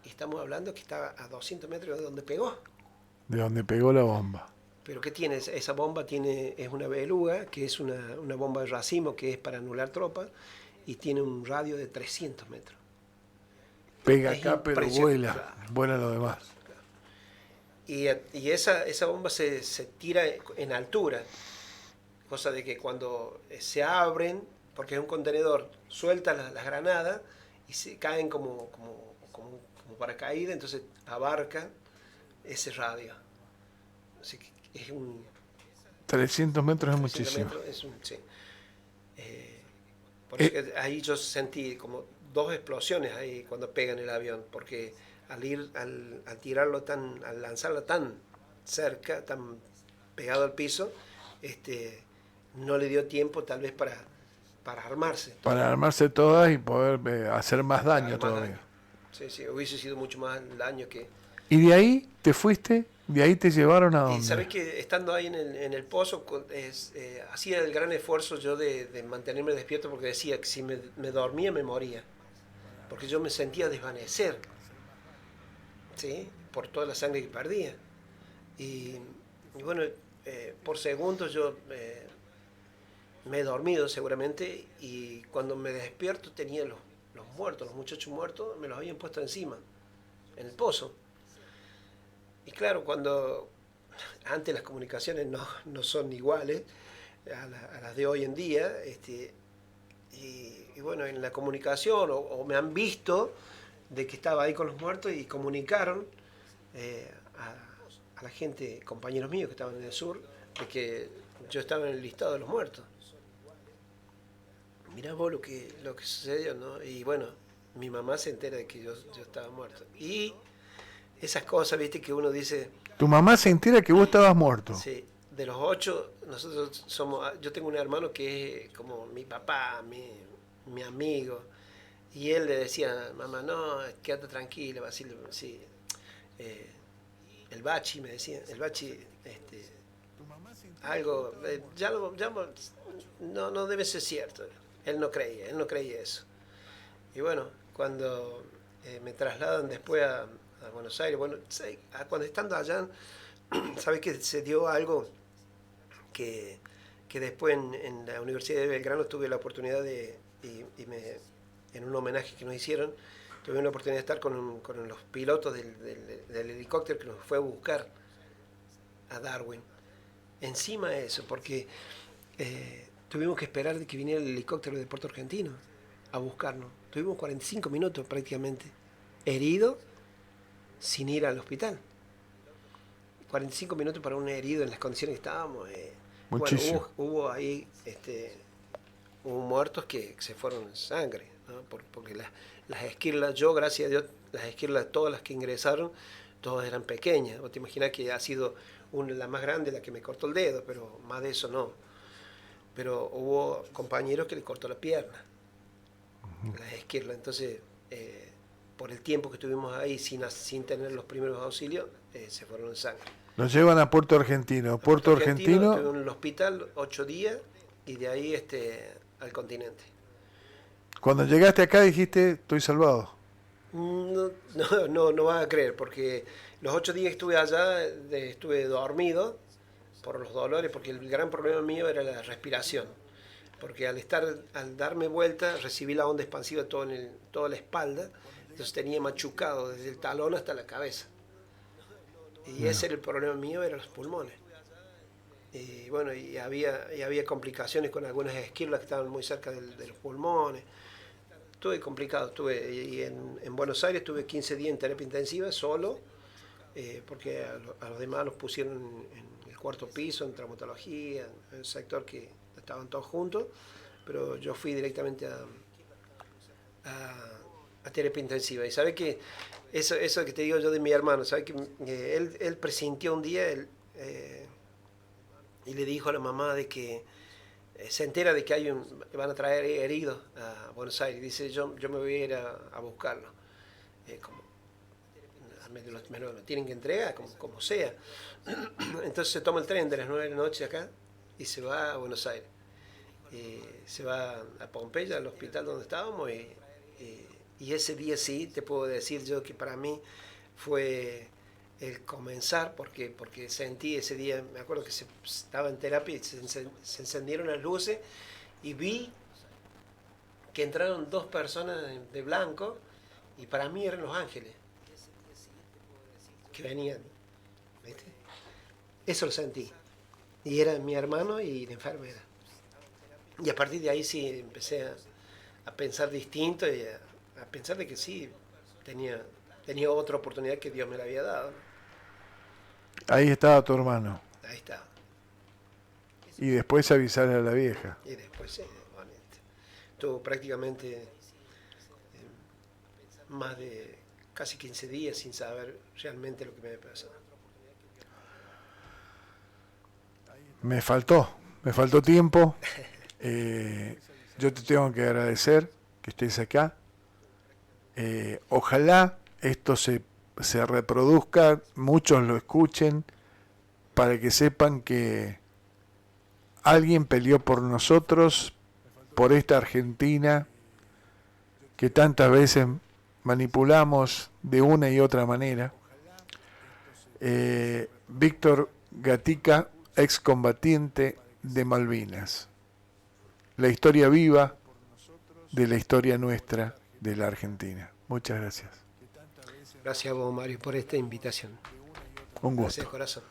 Y estamos hablando que estaba a 200 metros de donde pegó. De donde pegó la bomba. Pero ¿qué tiene? Esa bomba es una beluga, que es una bomba de racimo, que es para anular tropas, y tiene un radio de 300 metros. Pega acá, pero vuela lo demás. Y esa bomba se tira en altura, cosa de que cuando se abren, porque es un contenedor, suelta las granadas y se caen como paracaídas, entonces abarca ese radio. Así que es 300 metros es muchísimo. Sí. Por eso que ahí yo sentí como 2 explosiones ahí cuando pegan el avión, porque al tirarlo al lanzarlo tan cerca, tan pegado al piso, no le dio tiempo tal vez para armarse. Para armarse todas y poder hacer más daño todavía. Sí, hubiese sido mucho más el daño que... ¿Y de ahí te fuiste? ¿De ahí te llevaron a dónde? Y sabés que estando ahí en el pozo, hacía el gran esfuerzo yo de mantenerme despierto, porque decía que si me dormía me moría. porque yo me sentía desvanecer, ¿sí? Por toda la sangre que perdía. Y, y bueno, por segundos yo me he dormido seguramente y cuando me despierto tenía los muertos, los muchachos muertos, me los habían puesto encima, en el pozo. Y claro, cuando antes las comunicaciones no son iguales a las de hoy en día, y bueno, en la comunicación o me han visto de que estaba ahí con los muertos y comunicaron eh, a la gente, compañeros míos que estaban en el sur, de que yo estaba en el listado de los muertos. Mirá vos lo que sucedió, ¿no? Y bueno, mi mamá se entera de que yo estaba muerto. Y esas cosas, viste, que uno dice, Tu mamá se entera que vos estabas muerto. sí, de los 8, nosotros somos, yo tengo un hermano que es como mi papá, mi amigo, y él le decía, mamá, no, quédate tranquila, Basilio, sí, eh, el Bachi, me decía, el Bachi, algo, no debe ser cierto, él no creía eso. Y bueno, cuando me trasladan después a Buenos Aires, bueno, cuando estando allá, sabes que se dio algo que, que después en la Universidad de Belgrano tuve la oportunidad en un homenaje que nos hicieron, tuve la oportunidad de estar con los pilotos del helicóptero que nos fue a buscar a Darwin. Encima de eso, porque tuvimos que esperar de que viniera el helicóptero de Puerto Argentino a buscarnos. Tuvimos 45 minutos prácticamente herido sin ir al hospital. 45 minutos para un herido en las condiciones que estábamos. Bueno, Muchísimo. hubo ahí hubo muertos que se fueron en sangre, ¿no? Porque las esquirlas, yo gracias a Dios, las esquirlas, todas las que ingresaron, todas eran pequeñas. Vos te imaginás que ha sido la más grande la que me cortó el dedo, pero más de eso no. Pero hubo compañeros que le cortó la pierna, las esquirlas. Entonces, por el tiempo que estuvimos ahí sin tener los primeros auxilios, se fueron en sangre. Nos llevan a Puerto Argentino. Puerto Argentino. Estuve en el hospital 8 días y de ahí al continente. Cuando llegaste acá dijiste, estoy salvado. No vas a creer, porque los 8 días que estuve allá estuve dormido por los dolores, porque el gran problema mío era la respiración. Porque al darme vuelta recibí la onda expansiva toda la espalda, entonces tenía machucado desde el talón hasta la cabeza. Y ese era el problema mío, eran los pulmones. Y bueno, y había complicaciones con algunas esquirlas que estaban muy cerca de los pulmones. Estuve complicado, y en Buenos Aires estuve 15 días en terapia intensiva solo, porque a los demás los pusieron en el cuarto piso, en traumatología, en el sector que estaban todos juntos, pero yo fui directamente a terapia intensiva. Y sabe que eso que te digo yo de mi hermano, sabe que él presintió un día, y le dijo a la mamá de que se entera de que van a traer heridos a Buenos Aires. Dice, yo me voy a ir a buscarlo. Me lo tienen que entregar, como sea. Entonces se toma el tren de las 9 de la noche acá y se va a Buenos Aires. Se va a Pompeya, al hospital donde estábamos, y ese día sí, te puedo decir yo que para mí fue el comenzar, porque sentí ese día, me acuerdo que estaba en terapia y se encendieron las luces y vi que entraron 2 personas de blanco y para mí eran los ángeles que venían, ¿viste? Eso lo sentí, y era mi hermano y la enfermera, y a partir de ahí sí empecé a pensar distinto y a pensar de que sí tenía otra oportunidad que Dios me la había dado. Ahí estaba tu hermano. Ahí está. Y después avisarle a la vieja. Y después sí, bueno, estuvo prácticamente más de casi 15 días sin saber realmente lo que me había pasado. Me faltó tiempo. Yo te tengo que agradecer que estés acá. Ojalá esto se reproduzca, muchos lo escuchen, para que sepan que alguien peleó por nosotros, por esta Argentina, que tantas veces manipulamos de una y otra manera. Víctor Gatica, excombatiente de Malvinas. La historia viva de la historia nuestra de la Argentina. Muchas gracias. Gracias a vos, Mario, por esta invitación. Un gusto. Gracias, corazón.